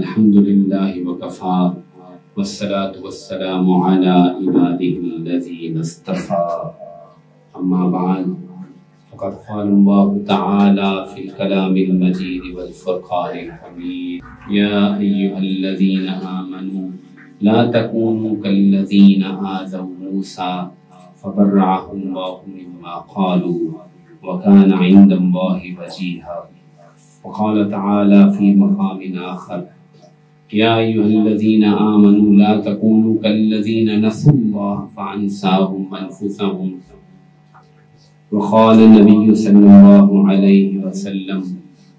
الحمدللہ وکفا والصلاة والسلام علی عباده الذین اصطفى اما بعد فقد قال اللہ تعالی فی الکلام المجید والفرقان الحمید یا ایہا الذین آمنوا لا تکونوا کالذین آذوا موسیٰ فبرأه اللہ مما قالوا وكان عند الله وجيها وقال تعالى في مقام آخر يا أيها الذين آمنوا لا تكونوا كالذين نسوا الله فأنساهم أنفسهم وقال النبي صلى الله عليه وسلم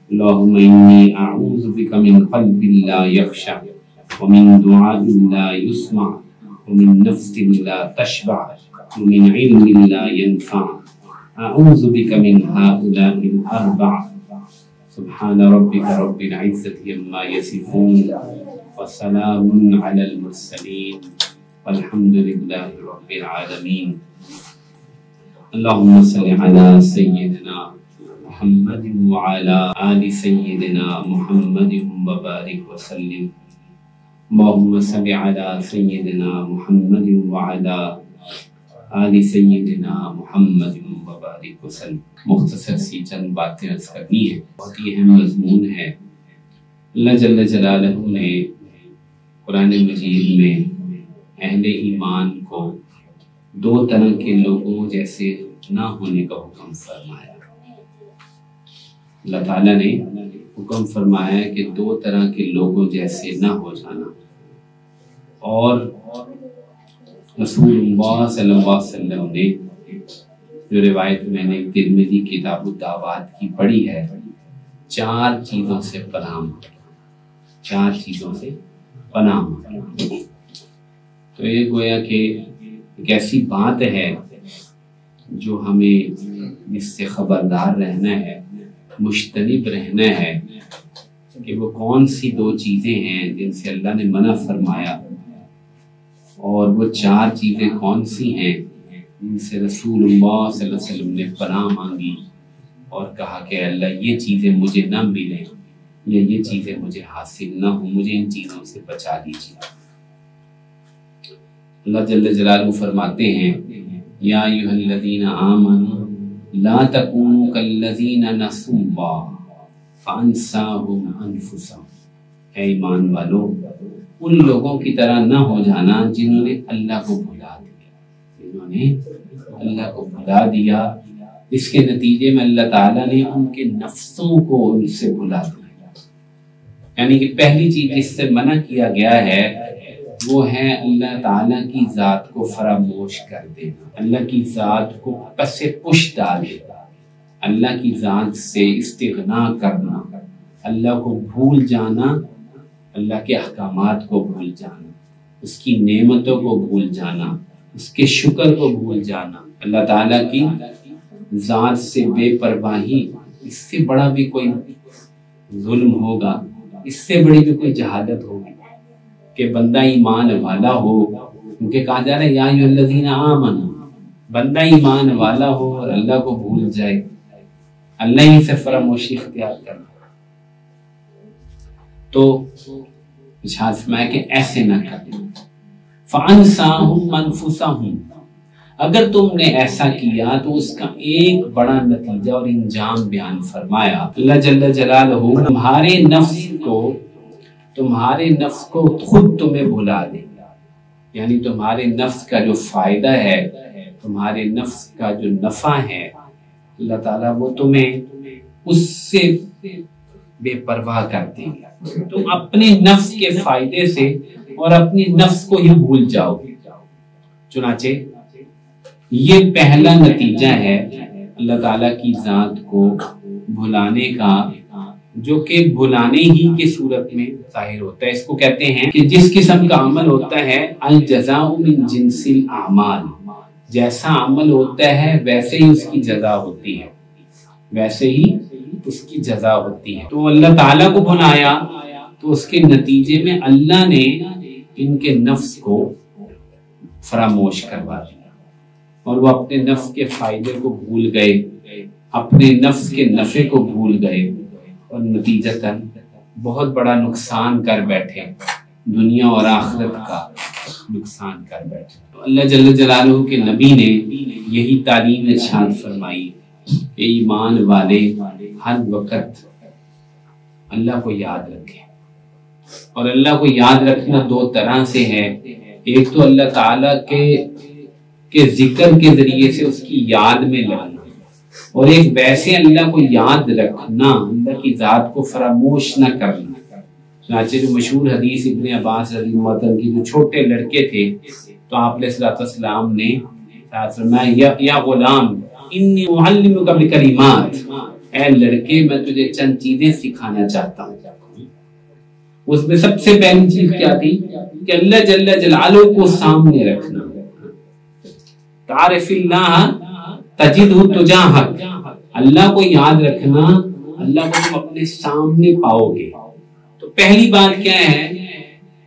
اللهم إني أعوذ بك من قلب لا يخشع ومن دعاء لا يسمع ومن نفس لا تشبع ومن علم لا ينفع اعوذ بک من هؤلاء الاربع سبحان ربک رب العزة عما یصفون وسلام علی المرسلین والحمد للہ رب العالمین اللہم صل علی سیدنا محمد وعلی آل سیدنا محمد وبارک وسلم اللہم صل علی سیدنا محمد وعلی آل سیدنا محمد مبارک وسلم۔ مختصر سی چند باتیں عرض کرنی ہے، بہت ہی اہم مضمون ہے۔ اللہ جل جلالہ نے قرآن مجید میں اہل ایمان کو دو طرح کے لوگوں جیسے نہ ہونے کا حکم فرمایا۔ اللہ تعالیٰ نے حکم فرمایا کہ دو طرح کے لوگوں جیسے نہ ہو جانا، اور رسول اللہ صلی اللہ علیہ وسلم نے جو روایت میں نے ترمذی کتاب الدعوات کی پڑھی ہے، چار چیزوں سے پناہ مانگی، چار چیزوں سے پناہ مانگی۔ تو یہ گویا کہ ایک ایسی بات ہے جو ہمیں اس سے خبردار رہنا ہے، مجتنب رہنا ہے کہ وہ کون سی دو چیزیں ہیں جن سے اللہ نے منع فرمایا، اور وہ چار چیزیں کون سی ہیں جن سے رسول اللہ صلی اللہ علیہ وسلم نے پناہ مانگی اور کہا کہ اللہ یہ چیزیں مجھے نہ ملیں یا یہ چیزیں مجھے حاصل نہ ہوں، مجھے ان چیزوں سے بچا دیجیے۔ اللہ جل جلالہ فرماتے ہیں یا ایھا الذین آمنوا لا تکونوا کالذین نسوا اللہ فانساہم انفسہم، اے ایمان والو ان لوگوں کی طرح نہ ہو جانا جنہوں نے اللہ کو بھلا دیا، جنہوں نے اللہ کو بھلا دیا، اس کے نتیجے میں اللہ تعالیٰ نے ان کے نفسوں کو ان سے بھلا دیا۔ یعنی کہ پہلی چیز جس سے منع کیا گیا ہے وہ ہے اللہ تعالیٰ کی ذات کو فراموش کر دینا، اللہ کی ذات کو پس پش ڈال دینا، اللہ کی ذات سے استغنا کرنا، اللہ کو بھول جانا، اللہ کے احکامات کو بھول جانا، اس کی نعمتوں کو بھول جانا، اس کے شکر کو بھول جانا، اللہ تعالیٰ کی ذات سے بے پرواہی، اس سے بڑا بھی کوئی ظلم ہوگا، اس سے بڑی بھی کوئی جہالت ہوگی کہ بندہ ایمان والا ہو، کیونکہ کہا جا رہا ہے یا ایھا الذین آمنوا، بندہ ایمان والا ہو اور اللہ کو بھول جائے، اللہ ہی سے فراموشی اختیار کرنا۔ تو ارشاد فرمایا کہ ایسے نہ کریں، فَأَنْسَاهُمْ أَنفُسَهُمْ، اگر تم نے ایسا کیا تو اس کا ایک بڑا نتیجہ اور انجام بیان فرمایا۔ اللہ جل جلالہ تمہارے نفس کو خود تمہیں بھلا دے گا، یعنی تمہارے نفس کا جو فائدہ ہے، تمہارے نفس کا جو نفع ہے، اللہ تعالیٰ وہ تمہیں اس سے بے پرواہ کر دیں گے، تم اپنے نفس کے فائدے سے اور اپنی نفس کو ہی بھول جاؤ گے۔ چنانچہ یہ پہلا نتیجہ ہے اللہ تعالیٰ کی ذات کو بھلانے کا، جو کہ بھلانے ہی کی صورت میں ظاہر ہوتا ہے۔ اس کو کہتے ہیں کہ جس قسم کا عمل ہوتا ہے الجزاء من جنس الاعمال، جیسا عمل ہوتا ہے ویسے ہی اس کی جزا ہوتی ہے، ویسے ہی اس کی جزا ہوتی ہے۔ تو اللہ تعالیٰ کو بھلایا تو اس کے نتیجے میں اللہ نے ان کے نفس کو فراموش کروا دیا، اور وہ اپنے نفس کے فائدے کو بھول گئے، اپنے نفس کے نفع کو بھول گئے، اور نتیجتاً بہت بڑا نقصان کر بیٹھے، دنیا اور آخرت کا نقصان کر بیٹھے۔ تو اللہ جل جلالہ کے نبی نے یہی تعلیم ارشاد فرمائی کہ ایمان والے ہر وقت اللہ کو یاد رکھیں، اور اللہ کو یاد رکھنا دو طرح سے ہے، ایک تو اللہ تعالیٰ کے ذکر کے ذریعے سے اس کی یاد میں لانا، اور ایک ویسے اللہ کو یاد رکھنا، اللہ کی ذات کو فراموش نہ کرنا۔ چنانچہ جو مشہور حدیث ابن عباس رضی اللہ عنہ کی جو چھوٹے لڑکے تھے تو آپ علیہ الصلوۃ والسلام نے فرمایا یا غلام انی اعلمک بکلمات، اے لڑکے میں تجھے چند چیزیں سکھانا چاہتا ہوں۔ اس میں سب سے پہلی چیز کیا تھی کہ اللہ جل جلالہ کو سامنے رکھنا، تعرف اللہ تجدہ تجاہک، اللہ کو یاد رکھنا، اللہ کو تم اپنے سامنے پاؤ گے۔ تو پہلی بات کیا ہے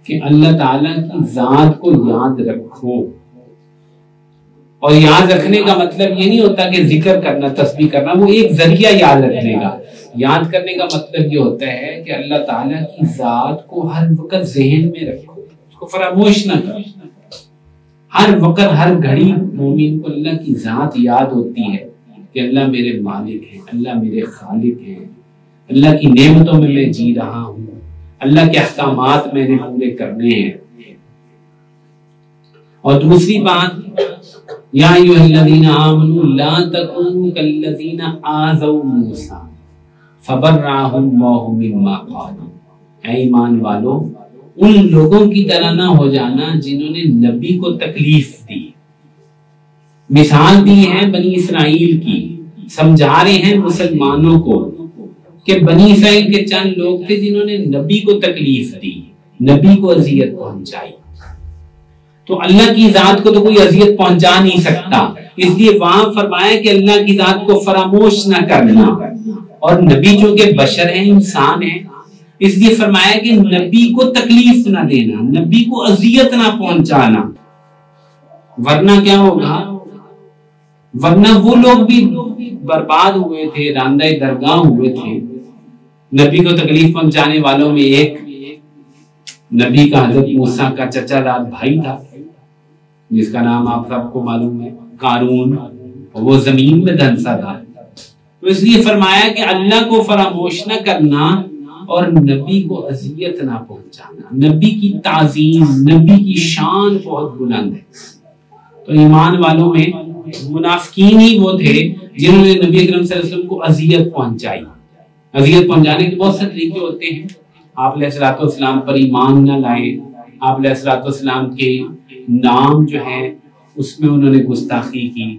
کہ اللہ تعالیٰ کی ذات کو یاد رکھو، اور یاد رکھنے کا مطلب یہ نہیں ہوتا کہ ذکر کرنا، تسبیح کرنا، وہ ایک ذریعہ یاد رکھنے کا۔ یاد کرنے کا مطلب یہ ہوتا ہے کہ اللہ تعالیٰ کی ذات کو ہر وقت ذہن میں رکھو، اس کو فراموش نہ کرو۔ ہر وقت ہر گھڑی مومن کو اللہ کی ذات یاد ہوتی ہے کہ اللہ میرے مالک ہیں، اللہ میرے خالق ہیں، اللہ کی نعمتوں میں میں جی رہا ہوں، اللہ کے احکامات میں نے پورے کرنے ہیں۔ اور دوسری بات یا ایھا الذین آمنوا لا تکونوا کالذین آذوا موسیٰ فبرأہ اللہ مما قالوا، اے ایمان والو ان لوگوں کی طرح نہ ہو جانا جنہوں نے نبی کو تکلیف دی۔ مثال دی ہے بنی اسرائیل کی، سمجھا رہے ہیں مسلمانوں کو کہ بنی اسرائیل کے چند لوگ تھے جنہوں نے نبی کو تکلیف دی، نبی کو اذیت پہنچائی۔ تو اللہ کی ذات کو تو کوئی اذیت پہنچا نہیں سکتا، اس لیے وہاں فرمایا کہ اللہ کی ذات کو فراموش نہ کرنا، اور نبی چونکہ بشر ہیں، انسان ہیں، اس لیے فرمایا کہ نبی کو تکلیف نہ دینا، نبی کو اذیت نہ پہنچانا، ورنہ کیا ہوگا، ورنہ وہ لوگ بھی برباد ہوئے تھے، راندہ درگاہ ہوئے تھے۔ نبی کو تکلیف پہنچانے والوں میں ایک نبی کا حضرت موسیٰ کا چچا داد بھائی تھا، جس کا نام آپ سب کو معلوم ہے، قارون، وہ زمین میں دھنسا تھا۔ تو اس لیے فرمایا کہ اللہ کو فراموش نہ کرنا اور نبی کو اذیت نہ پہنچانا۔ نبی کی تعظیم، نبی کی شان بہت بلند ہے۔ تو ایمان والوں میں منافقین ہی وہ تھے جنہوں نے نبی اکرم صلی اللہ علیہ وسلم کو اذیت پہنچائی۔ اذیت پہنچانے کے بہت سے طریقے ہوتے ہیں۔ آپ علیہ الصلوۃ والسلام پر ایمان نہ لائے، آپ علیہ الصلوۃ والسلام کے نام جو ہے اس میں انہوں نے گستاخی کی،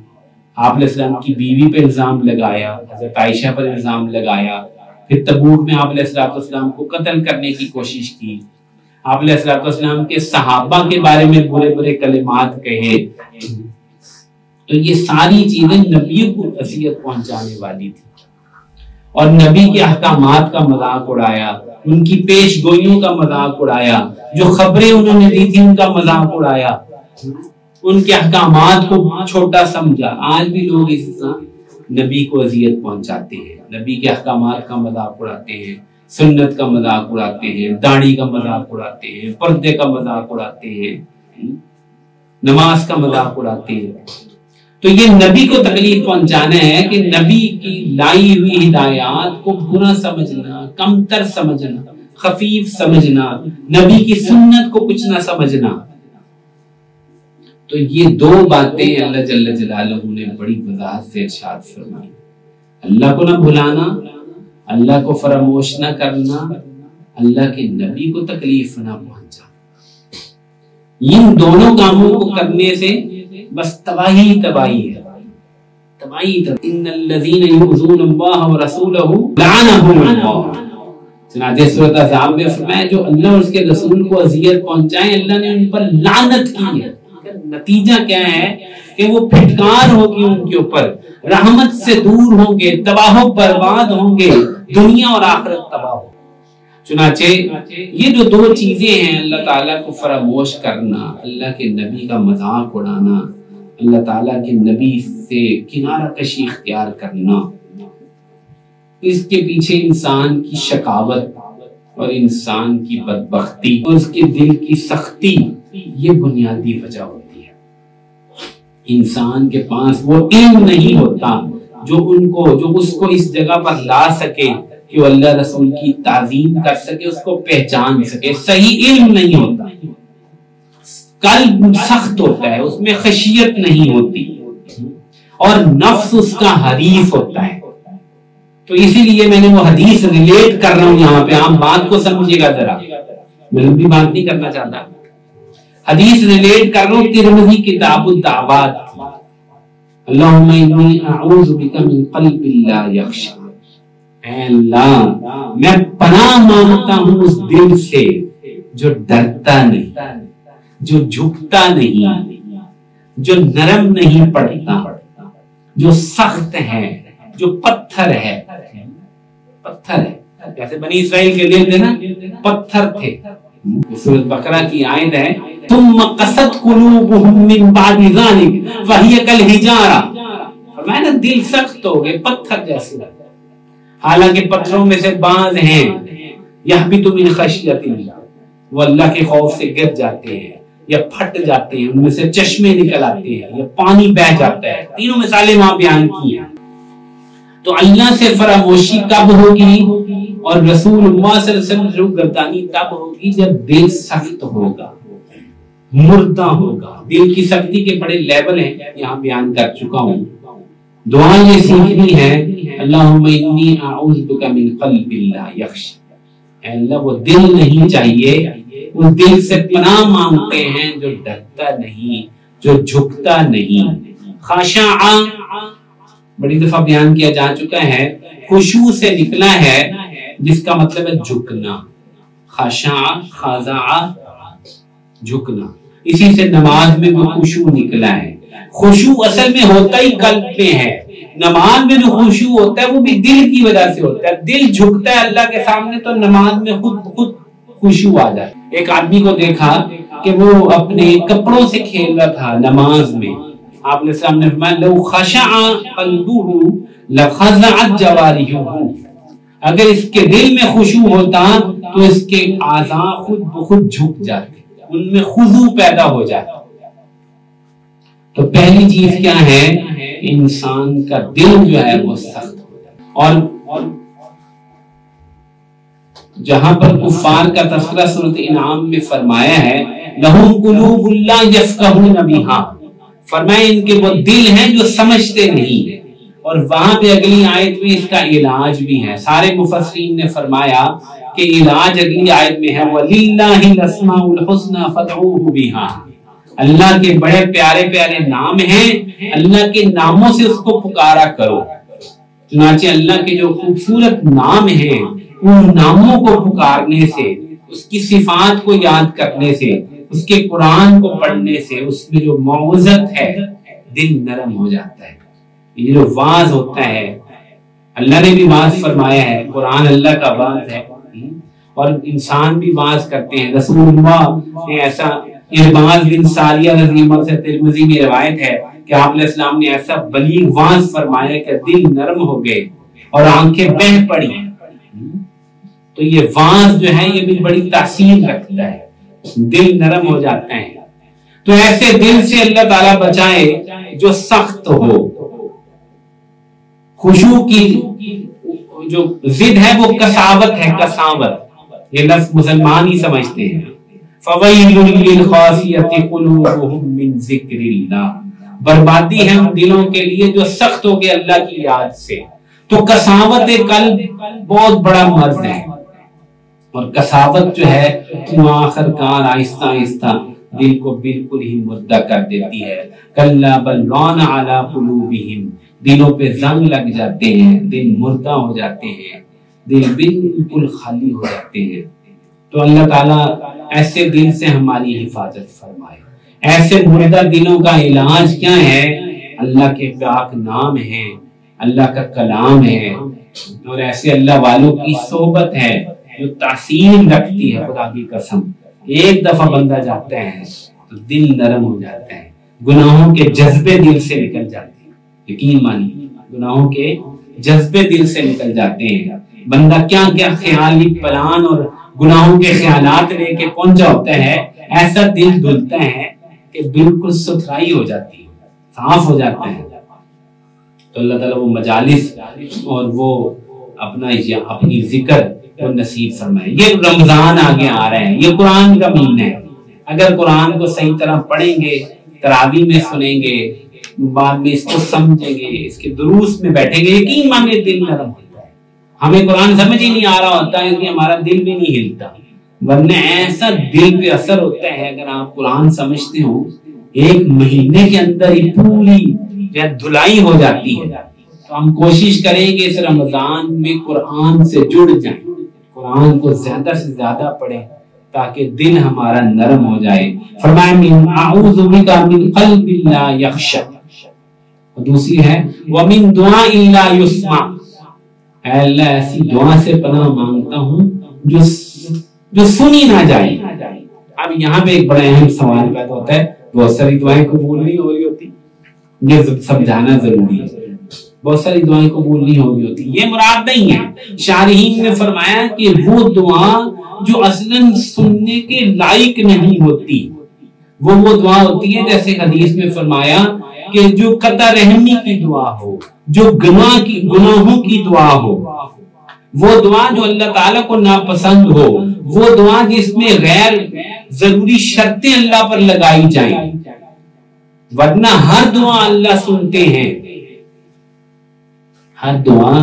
آپ علیہ السلام کی بیوی پہ الزام لگایا، حضرت عائشہ پر الزام لگایا، پھر تبوک میں آپ علیہ الصلوۃ والسلام کو قتل کرنے کی کوشش کی، آپ علیہ الصلوۃ والسلام کے صحابہ کے بارے میں برے برے کلمات کہے۔ تو یہ ساری چیزیں نبی کو اذیت پہنچانے والی تھی، اور نبی کے احکامات کا مذاق اڑایا، ان کی پیش گوئیوں کا مذاق اڑایا، جو خبریں انہوں نے دی تھی ان کا مذاق اڑایا، ان کے احکامات کو چھوٹا سمجھا۔ آج بھی لوگ اس طرح نبی کو اذیت پہنچاتے ہیں، نبی کے احکامات کا مذاق اڑاتے ہیں، سنت کا مذاق اڑاتے ہیں، داڑھی کا مذاق اڑاتے ہیں، پردے کا مذاق اڑاتے ہیں، نماز کا مذاق اڑاتے ہیں۔ تو یہ نبی کو تکلیف پہنچانا ہے کہ نبی کی لائی ہوئی ہدایات کو برا سمجھنا، کمتر سمجھنا، خفیف سمجھنا، نبی کی سنت کو کچھ نہ سمجھنا۔ تو یہ دو باتیں اللہ جل جلالہ نے بڑی وضاحت سے ارشاد فرمائی، اللہ کو نہ بھلانا، اللہ کو فراموش نہ کرنا، اللہ کے نبی کو تکلیف نہ پہنچانا۔ ان دونوں کاموں کو کرنے سے بس تباہی تباہی ہے، تباہی تباہی۔ ان الذین یؤذون اللہ ورسولہ لعنہم اللہ، چنانچہ سورۃ احزاب میں فرمایا جو اللہ اور اس کے رسول کو اذیت پہنچائیں اللہ نے ان پر لعنت کی ہے۔ نتیجہ کیا ہے کہ وہ پھٹکار ہوگی ان کے اوپر، رحمت سے دور ہوں گے، تباہ و برباد ہوں گے، دنیا اور آخرت تباہ ہو۔ چنانچہ یہ جو دو چیزیں ہیں، اللہ تعالیٰ کو فراموش کرنا، اللہ کے نبی کا مذاق اڑانا، اللہ تعالیٰ کے نبی سے کنارہ کشی اختیار کرنا، اس کے پیچھے انسان کی شقاوت اور انسان کی بدبختی اور اس کے دل کی سختی یہ بنیادی وجہ ہوتی ہے۔ انسان کے پاس وہ علم نہیں ہوتا جو اس کو اس جگہ پر لا سکے کہ وہ اللہ رسول کی تعظیم کر سکے، اس کو پہچان سکے۔ صحیح علم نہیں ہوتا، قلب سخت ہوتا ہے، اس میں خشیت نہیں ہوتی، اور نفس اس کا حریف ہوتا ہے۔ تو اسی لیے میں نے وہ حدیث ریلیٹ کر رہا ہوں یہاں پہ، آپ بات کو سمجھے گا ذرا، میں لمبی بات نہیں کرنا چاہتا، حدیث ریلیٹ کر رہا ہوں ترمذی کتاب الدعوات، اللہم انی اعوذ بک من قلب لا یخشع، اے اللہ میں پناہ مانگتا ہوں اس دل سے جو ڈرتا نہیں، جو جھکتا نہیں، جو نرم نہیں پڑتا، جو سخت ہے، جو پتھر ہے، جیسے بنی اسرائیل کے دل تھے نا، پتھر تھے۔ سورۃ بقرہ کی آیت ہے ثم قست قلوبهم من بعد ذلك فهي كالحجارة، فرمایا نا دل سخت ہو گئے، پتھر جیسے، حالانکہ پتھروں میں سے بعض ہیں یحبط من خشیۃ اللہ، وہ اللہ کے خوف سے گر جاتے ہیں یا پھٹ جاتے ہیں، ان میں سے چشمے نکل آتے ہیں یا پانی بہہ جاتا ہے۔ تینوں مثالیں وہاں بیان کی ہیں۔ تو اللہ سے فراموشی کب ہوگی اور رسول اللہ صلی اللہ علیہ وسلم سے گردانی تب ہوگی جب دل سخت ہوگا، مردہ ہوگا۔ دل کی سختی کے بڑے لیول ہیں، یہاں بیان کر چکا ہوں۔ دعا یہ سیکھنی ہے اللہم انی اعوذ بک من قلب لا یخشع، اے اللہ وہ دل نہیں چاہیے، اس دل سے پناہ مانگتے ہیں جو ڈرتا نہیں، جو جھکتا نہیں۔ خاشع بڑی دفعہ بیان کیا جا چکا ہے، خشوع سے نکلا ہے جس کا مطلب ہے جھکنا، خاشع خاضع جھکنا، اسی سے نماز میں وہ خشوع نکلا ہے۔ خشوع اصل میں ہوتا ہی قلب میں ہے، نماز میں جو خشوع ہوتا ہے وہ بھی دل کی وجہ سے ہوتا ہے۔ دل جھکتا ہے اللہ کے سامنے تو نماز میں خود خشوع آ جائے۔ ایک آدمی کو دیکھا کہ وہ اپنے کپڑوں سے کھیل رہا تھا نماز میں، آپ نے سامنے فرمایا لو خشع قلبہ لخضعت جوارحہ، اگر اس کے دل میں خشوع ہوتا تو اس کے اعضاء خود بخود جھک جاتے، ان میں خضوع پیدا ہو جاتا۔ تو پہلی چیز کیا ہے، انسان کا دل جو ہے وہ سخت ہو جائے۔ اور جہاں پر کفار کا تذکرہ سورۃ انعام میں فرمایا ہے لہم قلوب لا یفقہون بہا، فرمایا ان کے وہ دل ہیں جو سمجھتے نہیں، اور وہاں پہ اگلی آیت میں اس کا علاج بھی ہے۔ سارے مفسرین نے فرمایا کہ علاج اگلی آیت میں ہے وَلِلَّهِ الْأَسْمَاءُ الْحُسْنَى فَادْعُوهُ بِهَا، اللہ کے بڑے پیارے پیارے نام ہیں، اللہ کے ناموں سے اس کو پکارا کرو۔ چنانچہ اللہ کے جو خوبصورت نام ہیں ان ناموں کو پکارنے سے، اس کی صفات کو یاد کرنے سے، اس کے قرآن کو پڑھنے سے، اس میں جو موعظت ہے دل نرم ہو جاتا ہے۔ یہ جو واعظ ہوتا ہے، اللہ نے بھی واعظ فرمایا ہے، قرآن اللہ کا واعظ ہے، اور انسان بھی واعظ کرتے ہیں۔ رسول اللہ نے ایسا، ارباز بن ساریہ رضی اللہ عنہ سے ترمذی میں روایت ہے کہ آپ علیہ السلام نے ایسا بلیغ واعظ فرمایا کہ دل نرم ہو گئے اور آنکھیں بہہ پڑی۔ تو یہ واعظ جو ہے یہ بھی بڑی تاثیر رکھتا ہے، دل نرم ہو جاتا ہے۔ تو ایسے دل سے اللہ تعالیٰ بچائے جو سخت ہو۔ خشوع کی جو ضد ہے وہ کساوت ہے، کساوت، یہ لفظ مسلمان ہی سمجھتے ہیں۔ فَوَيْلٌ لِلْقَاسِيَةِ قُلُوبُهُم مِّن ذِكْرِ اللَّهِ، بربادی ہے ان دلوں کے لیے جو سخت ہو گئے اللہ کی یاد سے۔ تو کساوت قلب بہت بڑا مرض ہے، اور کساوت جو ہے وہ آخر کار آہستہ آہستہ دل کو بالکل ہی مردہ کر دیتی ہے۔ کَلَّا بَلْ رَانَ عَلَىٰ قُلُوبِهِمْ، دلوں پہ زنگ لگ جاتے ہیں، دل مردہ ہو جاتے ہیں، دل بالکل خالی ہو جاتے ہیں۔ تو اللہ تعالیٰ ایسے دل سے ہماری حفاظت فرمائے۔ ایسے مردہ دلوں کا علاج کیا ہے؟ اللہ کے پاک نام ہیں، اللہ کا کلام ہے، اور ایسے اللہ والوں کی صحبت ہے جو تاثیر رکھتی ہے۔ خدا کی قسم ایک دفعہ بندہ جاتا ہے تو دل نرم ہو جاتا ہے، گناہوں کے جذبے دل سے نکل جاتے ہیں۔ یقین مانی، گناہوں کے جذبے دل سے نکل جاتے ہیں۔ بندہ کیا کیا خیالی پلان اور گناہوں کے خیالات لے کے پہنچا ہوتا ہے، ایسا دل دھلتا ہے کہ بالکل ستھرائی ہو جاتی ہے، صاف ہو جاتا ہے. تو اللہ تعالیٰ وہ مجالس اور وہ اپنی ذکر کو نصیب فرمائے. یہ رمضان آگے آ رہے ہیں، یہ قرآن کا مہینہ ہے. اگر قرآن کو صحیح طرح پڑھیں گے، تراویح میں سنیں گے، بعد میں اس کو سمجھیں گے، اس کے دروس میں بیٹھیں گے، یقین ہمیں دل نرم ہوتا ہے. ہمیں قرآن سمجھ ہی نہیں آ رہا ہوتا ہے کہ ہمارا دل بھی نہیں ہلتا، ورنہ ایسا دل پہ اثر ہوتا ہے. اگر آپ قرآن سمجھتے ہو، ایک مہینے کے اندر ہی پوری دھلائی ہو جاتی ہے. تو ہم کوشش کریں کہ اس رمضان میں قرآن سے جڑ جائیں، قرآن کو زیادہ سے زیادہ پڑھیں تاکہ دل ہمارا نرم ہو جائے. فرمایا من اعوذ بک من قلب لا یخشع، دوسری ہے ومن دعاء لا یسمع، اے اللہ ایسی دعا سے پناہ مانگتا ہوں جو سنی نہ جائے. اب یہاں پہ ایک بڑا اہم سوال پیدا ہوتا ہے، بہت ساری دعائیں قبول نہیں ہو رہی ہوتی، یہ سمجھانا ضروری ہے. بہت ساری دعائیں قبول نہیں ہو رہی ہوتی، یہ مراد نہیں ہے. شارحین نے فرمایا کہ وہ دعا جو اصلاً سننے کے لائق نہیں ہوتی، وہ دعا ہوتی ہے جیسے حدیث میں فرمایا کہ جو قطع رحمی کی دعا ہو، جو گناہوں کی دعا ہو، وہ دعا جو اللہ تعالیٰ کو ناپسند ہو، وہ دعا جس میں غیر ضروری شرطیں اللہ پر لگائی جائیں. ورنہ ہر دعا اللہ سنتے ہیں، ہر دعا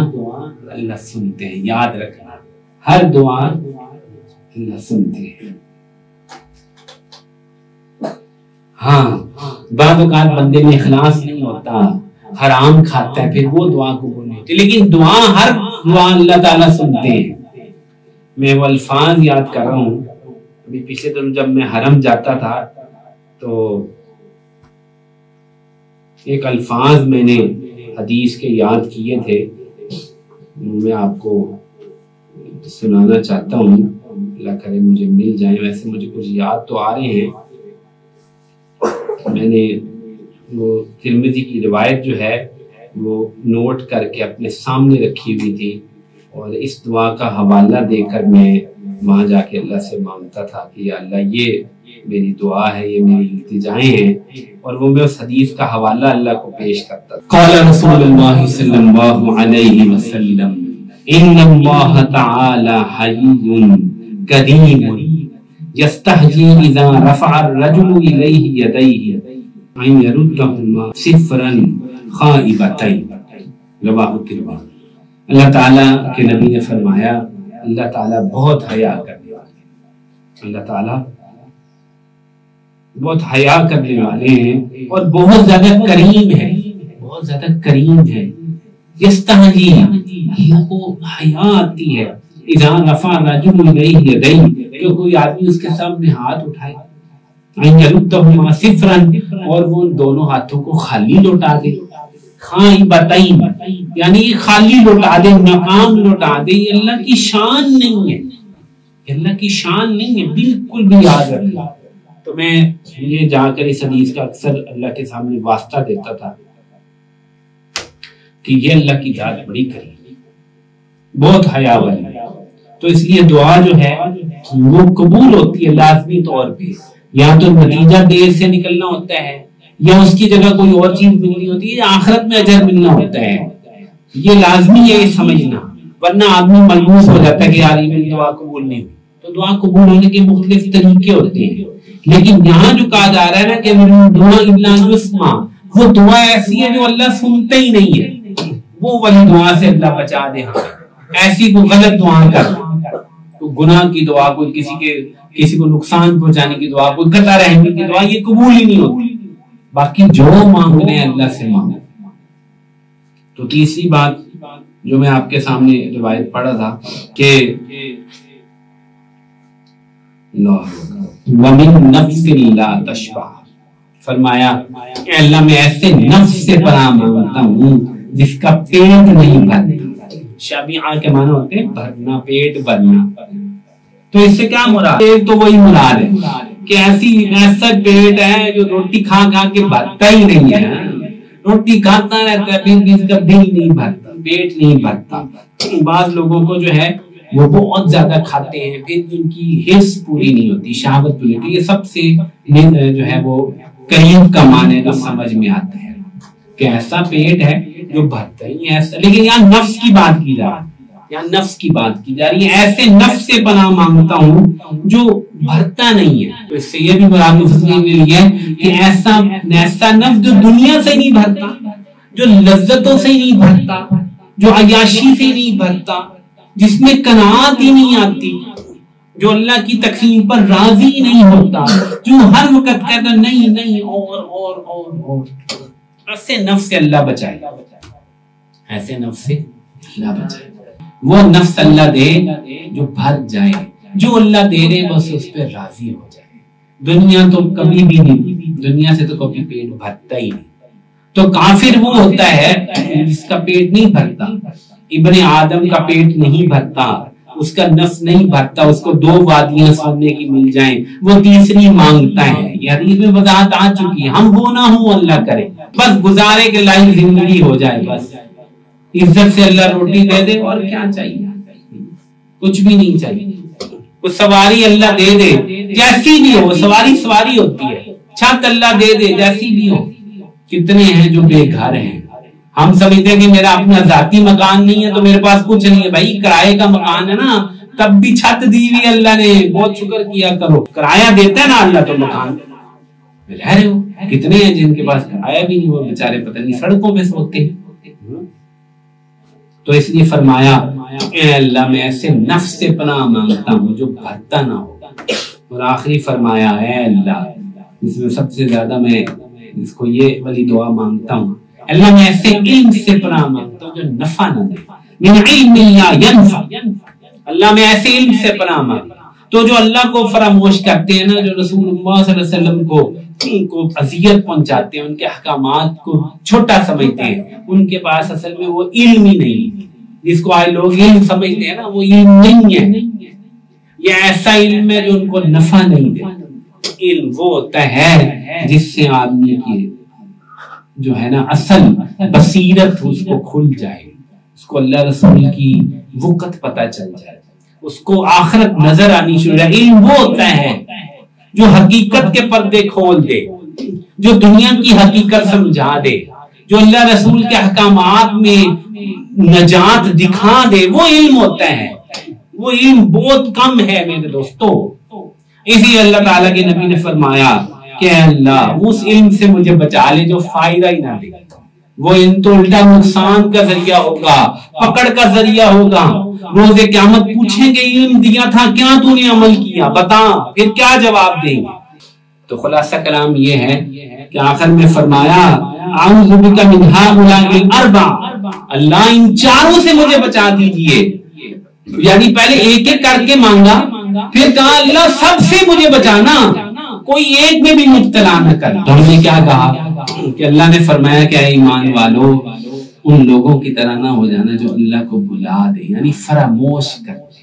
اللہ سنتے ہیں. یاد رکھنا، ہر دعا اللہ سنتے ہیں. ہاں بعض اوقات بندے میں اخلاص نہیں ہوتا، حرام کھاتا ہے، پھر وہ دعا قبول نہیں ہوتی، لیکن ہر دعا اللہ تعالیٰ سنتے ہیں. میں وہ الفاظ یاد کر رہا ہوں، ابھی پچھلے دن جب میں حرم جاتا تھا تو ایک الفاظ میں نے حدیث کے یاد کیے تھے، میں آپ کو سنانا چاہتا ہوں، اللہ کرے مجھے مل جائیں. ویسے مجھے کچھ یاد تو آ رہے ہیں. میں نے وہ ترمذی کی روایت جو ہے وہ نوٹ کر کے اپنے سامنے رکھی ہوئی تھی، اور اس دعا کا حوالہ دے کر میں وہاں جا کے اللہ سے مانگتا تھا کہ یا اللہ یہ میری دعا ہے، یہ میری التجائیں ہیں، اور وہ میں اس حدیث کا حوالہ اللہ کو پیش کرتا تھا. قال رسول اللہ صلی اللہ علیہ وسلم ان اللہ تعالی حی کریم یستحیی اذا رفع الرجل الیہ یدیہ ان یردہما صفرا خائبتین، رواہ ترمذی. اللہ تعالیٰ کے نبی نے فرمایا اللہ تعالیٰ بہت حیا کرنے والے ہیں، اللہ تعالیٰ بہت حیا کرنے والے ہیں اور بہت زیادہ کریم ہے، بہت زیادہ کریم ہے. یستحیی، اللہ کو حیا آتی ہے، اذا رفع الرجل الیہ یدیہ، کہ کوئی آدمی اس کے سامنے ہاتھ اٹھائے، ان یردہما صفرا، اور وہ دونوں ہاتھوں کو خالی لوٹا دے، خائبتین یعنی خالی لوٹا دے، ناکام لوٹا دے. یہ اللہ کی شان نہیں ہے، یہ اللہ کی شان نہیں ہے، بالکل بھی یاد رکھنا. تو میں یہ جا کر اس حدیث کا اکثر اللہ کے سامنے واسطہ دیتا تھا کہ یہ اللہ کی ذات بڑی کریم، بہت حیا والی. تو اس لیے دعا جو ہے وہ قبول ہوتی ہے لازمی طور پہ، یا تو نتیجہ دیر سے نکلنا ہوتا ہے، یا اس کی جگہ کوئی اور چیز ملنی ہوتی ہے، یا آخرت میں اجر ملنا ہوتا ہے. یہ لازمی ہے یہ سمجھنا، ورنہ آدمی مایوس ہو جاتا ہے کہ یار میری دعا قبول نہیں ہوئی. تو دعا قبول ہونے کے مختلف طریقے ہوتے ہیں، لیکن یہاں جو کہا جا رہا ہے نا کہ دعا الا یسمع، وہ دعا ایسی ہے جو اللہ سنتا ہی نہیں ہے، وہ والی دعا سے اللہ بچا دے. ہاں ایسی کوئی غلط دعا کر، کوئی گناہ کی دعا، کوئی کسی کو نقصان پہنچانے کی دعا، کوئی قطع رحمی کی دعا، یہ قبول ہی نہیں ہوتی. باقی جو مانگنے اللہ سے مانگو. تو تیسری بات جو میں آپ کے سامنے روایت پڑھا تھا کہ وَمِن نَفْسٍ لَا تَشْبَعُ، فرمایا کہ اللہ میں ایسے نفس سے پناہ مانگتا ہوں جس کا پیٹ نہیں بھرتا. شبیعہ کے معنی ہوتے ہیں بھرنا، پیٹ بھرنا. تو اس سے کیا مراد؟ پیٹ تو وہی مراد ہے کہ ایسا پیٹ ہے جو روٹی کھا کھا کے بھرتا ہی نہیں ہے، روٹی کھاتا رہتا ہے، پھر اس کا دل نہیں بھرتا، پیٹ نہیں بھرتا. بعض لوگوں کو جو ہے وہ بہت زیادہ کھاتے ہیں، پھر ان کی حرص پوری نہیں ہوتی، شہوت پوری ہوتی. یہ سب سے جو ہے وہ قریب کا معنی جو سمجھ میں آتا ہے کہ ایسا پیٹ ہے جو بھرتا ہی ہے ایسا. لیکن یہاں نفس کی بات کی جا رہی ہے، یہاں نفس کی بات کی جا رہی ہے. ایسے نفس سے پناہ مانگتا ہوں جو بھرتا نہیں ہے. تو اس سے یہ بھی مراد مفسرین نے لیا ہے کہ ایسا نفس جو دنیا سے نہیں بھرتا، جو لذتوں سے نہیں بھرتا، جو عیاشی سے نہیں بھرتا، جس میں قناعت ہی نہیں آتی، جو اللہ کی تقسیم پر راضی نہیں ہوتا، جو ہر وقت کہتا نہیں نہیں اور ایسے نفس سے اللہ بچائے، ایسے نفس سے اللہ بچائے. وہ نفس اللہ دے جو بھر جائے، جو اللہ دے رہے بس اس پہ راضی ہو جائے. دنیا تو کبھی بھی نہیں، دنیا سے تو کبھی پیٹ بھرتا ہی نہیں. تو کافر وہ ہوتا ہے جس کا پیٹ نہیں بھرتا. ابن آدم کا پیٹ نہیں بھرتا، اس کا نفس نہیں بھرتا، اس کو 2 وادیاں سونے کی مل جائیں وہ تیسری مانگتا ہے. یہ حدیث میں وضاحت آ چکی ہے. ہم وہ نہ ہوں اللہ کرے، بس گزارے کے لائق زندگی ہو جائے، بس عزت سے اللہ روٹی دے دے، اور کیا چاہیے؟ کچھ بھی نہیں چاہیے. وہ سواری اللہ دے دے جیسی بھی ہو، سواری ہوتی ہے. چھت اللہ دے دے جیسی بھی ہو. کتنے ہیں جو بے گھر ہیں. ہم سمجھتے ہیں کہ میرا اپنا ذاتی مکان نہیں ہے تو میرے پاس کچھ نہیں ہے. بھائی کرائے کا مکان ہے نا، تب بھی چھت دی ہوئی اللہ نے، بہت شکر کیا کرو. کرایہ دیتا ہے نا اللہ تو مکان رہ رہے ہو. کتنے ہیں جن کے پاس کرایہ بھی نہیں، وہ بیچارے پتہ نہیں سڑکوں پہ سوتے ہیں. تو اس لیے فرمایا اے اللہ میں ایسے نفس سے پناہ مانگتا ہوں جو بھرتا نہ ہو. اور آخری فرمایا اے اللہ، اس میں سب سے زیادہ میں اس کو یہ والی دعا مانگتا ہوں، اللہ میں ایسے علم سے پناہ مانگتا ہوں جو نفع نہ دے. من علم لا ينفع، اللہ میں ایسے علم سے پناہ مانگتا. تو جو اللہ کو فراموش کرتے ہیں نا، جو رسول اللہ صلی اللہ علیہ وسلم کو اذیت پہنچاتے ہیں، ان کے احکامات کو چھوٹا سمجھتے ہیں، ان کے پاس اصل میں وہ علم ہی نہیں. جس کو آئے لوگ علم سمجھتے ہیں نا، وہ علم نہیں ہے. یہ ایسا علم ہے جو ان کو نفع نہیں دیتا. علم وہ ہوتا ہے جس سے آدمی کی جو ہے نا اصل بصیرت اس کو کھل جائے، اس کو اللہ رسول کی وقت پتہ چل جائے، اس کو آخرت نظر آنی شروع ہے. علم وہ ہوتا ہے جو حقیقت کے پردے کھول دے، جو دنیا کی حقیقت سمجھا دے، جو اللہ رسول کے احکامات میں نجات دکھا دے. وہ علم ہوتا ہے. وہ علم بہت کم ہے میرے دوستو. اسی اللہ تعالیٰ کے نبی نے فرمایا کہ اللہ اس علم سے مجھے بچا لے جو فائدہ ہی نہ دے. وہ علم تو الٹا نقصان کا ذریعہ ہوگا، پکڑ کا ذریعہ ہوگا. روز قیامت پوچھیں گے علم دیا تھا کیا تو نے عمل کیا، بتا، پھر کیا جواب دیں گے؟ تو خلاصہ کلام یہ ہے کہ آخر میں فرمایا اعوذ بک من ہؤلاء الاربع، اللہ ان چاروں سے مجھے بچا دیجئے. یعنی پہلے ایک ایک کر کے مانگا، پھر کہا اللہ سب سے مجھے بچانا، کوئی ایک میں بھی مبتلا نہ کر. تو ہم نے کیا کہا کہ اللہ نے فرمایا کہ اے ایمان والو، ان لوگوں کی طرح نہ ہو جانا جو اللہ کو بھلا دے، یعنی فراموش کر دے،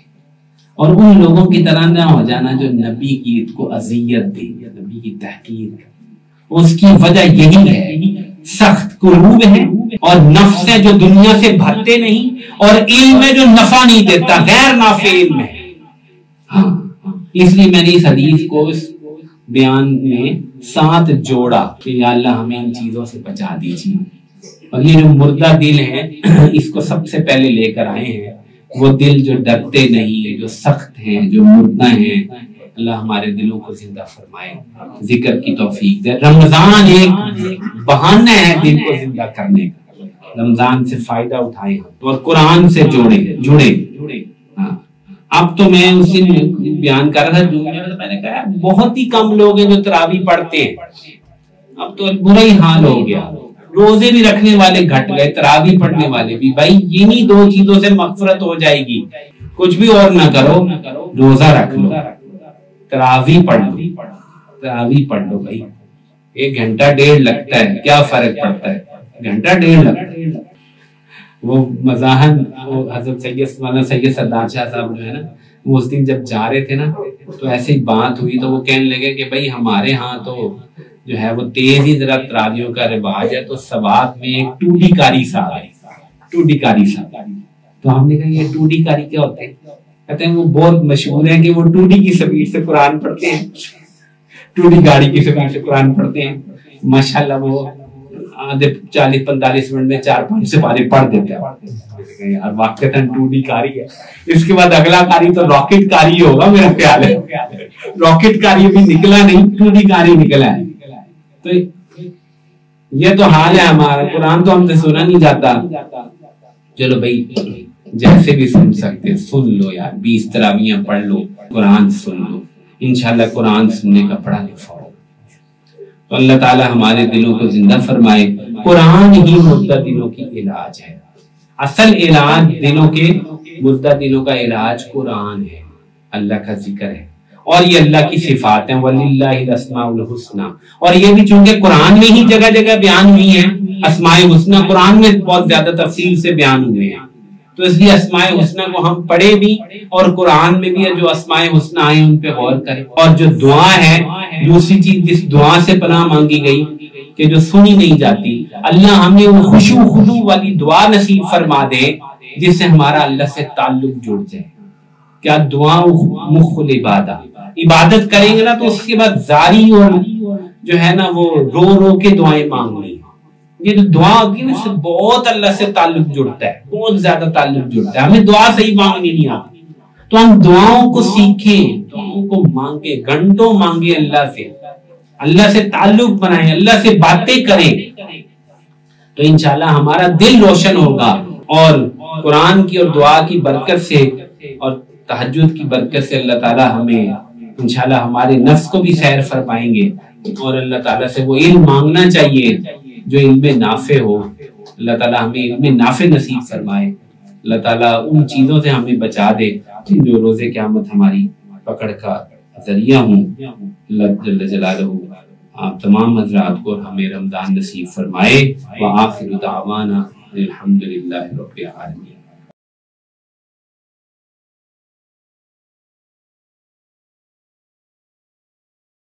اور ان لوگوں کی طرح نہ ہو جانا جو نبی کی کو اذیت دے یا نبی کی تحقیر کرے. اس کی وجہ یہی ہے، سخت قلوب ہے اور نفس ہے جو دنیا سے بھرتے نہیں، اور علم ہے جو نفع نہیں دیتا، غیر نافع علم ہے. اس لیے میں نے اس حدیث کو اس بیان میں ساتھ جوڑا کہ یا اللہ ہمیں ان چیزوں سے بچا دیجیے. اور یہ جو مردہ دل ہے اس کو سب سے پہلے لے کر آئے ہیں، وہ دل جو ڈرتے نہیں، جو سخت ہیں، جو مردہ ہیں. اللہ ہمارے دلوں کو زندہ فرمائے، ذکر کی توفیق دے. رمضان ایک بہانہ ہے دل کو زندہ کرنے کا. رمضان سے فائدہ اٹھائے اور قرآن سے جڑے. اب تو میں اس دن بیان کر رہا تھا، میں نے کہا بہت ہی کم لوگ ہیں جو تراویح پڑھتے ہیں. اب تو برا ہی حال ہو گیا. روزے بھی رکھنے والے گھٹ گئے، تراویح پڑھنے والے بھی. بھائی انہی 2 چیزوں سے مغفرت ہو جائے گی. کچھ بھی اور نہ کرو، روزہ رکھ لو، تراویح پڑھ لو. تراویح پڑھ لو بھائی. 1 گھنٹہ 1.5 لگتا ہے، کیا فرق پڑتا ہے؟ 1 گھنٹہ 1.5 لگتا ہے. وہ مزاحن وہ حضرت سید سردار شاہ صاحب جو ہے نا، وہ اس دن جب جا رہے تھے نا تو ایسے ہی بات ہوئی تو وہ کہنے لگے کہ بھائی ہمارے ہاں تو جو ہے وہ تیز ہی ذرا تراویحوں کا رواج ہے، تو سوات میں ایک ٹوڈی کاری صاحب ہے. ٹوڈی کاری صاحب. تو ہم نے کہا یہ ٹوڈی کاری کیا ہوتا ہے؟ کہتے ہیں وہ بہت مشہور ہیں کہ وہ 2D کی سپیڈ سے قرآن پڑھتے ہیں، 2D گاڑی کی سپیڈ سے قرآن پڑھتے ہیں، ماشاءاللہ وہ آدھے 40-45 منٹ میں 4-5 سپارے پڑھ دیتے ہیں، اور واقعتاً 2D کاری ہے۔ اس کے بعد اگلا کاری تو راکٹ کاری ہوگا میرا خیال ہے، راکٹ کاری ابھی نکلا نہیں، 2D کاری نکلا ہے۔ تو یہ تو حال ہے ہمارا، قرآن تو ہم سے سنا نہیں جاتا۔ چلو بھائی جیسے بھی سن سکتے سن لو یار، 20 تراویحاں پڑھ لو، قرآن سن لو، انشاءاللہ قرآن سننے کا بڑا نفع ہوگا۔ تو اللہ تعالی ہمارے دلوں کو زندہ فرمائے۔ قرآن ہی مردہ دلوں کی علاج ہے، اصل علاج دلوں کے مردہ دلوں کا علاج قرآن ہے، اللہ کا ذکر ہے، اور یہ اللہ کی صفات ہیں، وَلِلَّهِ الْأَسْمَاءُ الْحُسْنَى، اور یہ بھی چونکہ قرآن میں ہی جگہ جگہ بیان ہوئی ہیں، اسماء حسنہ قرآن میں بہت زیادہ تفصیل سے بیان ہوئے ہیں، تو اس لیے اسماء حسنہ کو ہم پڑھے بھی، اور قرآن میں بھی جو اسماء حسنہ آئے ان پہ غور کریں۔ اور جو دعا ہے، دوسری چیز جس دعا سے پناہ مانگی گئی کہ جو سنی نہیں جاتی، اللہ ہمیں وہ خشوع خضوع والی دعا نصیب فرما دے جس سے ہمارا اللہ سے تعلق جڑ جائے۔ کیا دعا مخ العبادہ، عبادت کریں گے نا تو اس کے بعد زاری اور جو ہے نا وہ رو رو کے دعائیں مانگنی، یہ جو دعا ہوگی نا اس سے بہت اللہ سے تعلق جڑتا ہے، بہت زیادہ تعلق جڑتا ہے۔ ہمیں دعا صحیح مانگنی نہیں آتی، تو ہم دعاؤں کو سیکھیں، دعاؤں کو مانگیں، گھنٹوں مانگیں اللہ سے تعلق بنائیں، اللہ سے باتیں کریں، تو انشاءاللہ ہمارا دل روشن ہوگا، اور قرآن کی اور دعا کی برکت سے اور تہجد کی برکت سے اللہ تعالی ہمیں انشاءاللہ ہمارے نفس کو بھی سیر فرمائیں گے، اور اللہ تعالیٰ سے وہ علم مانگنا چاہیے جو علم نافع ہو۔ اللہ تعالیٰ ہمیں علم نافع نصیب فرمائے، اللہ تعالیٰ ان چیزوں سے ہمیں بچا دے جو روز قیامت ہماری پکڑ کا ذریعہ ہوں۔ اللہ جل جلالہ آپ تمام حضرات کو ہمیں رمضان نصیب فرمائے۔ وآخر دعوانا الحمدللہ رب العالمین۔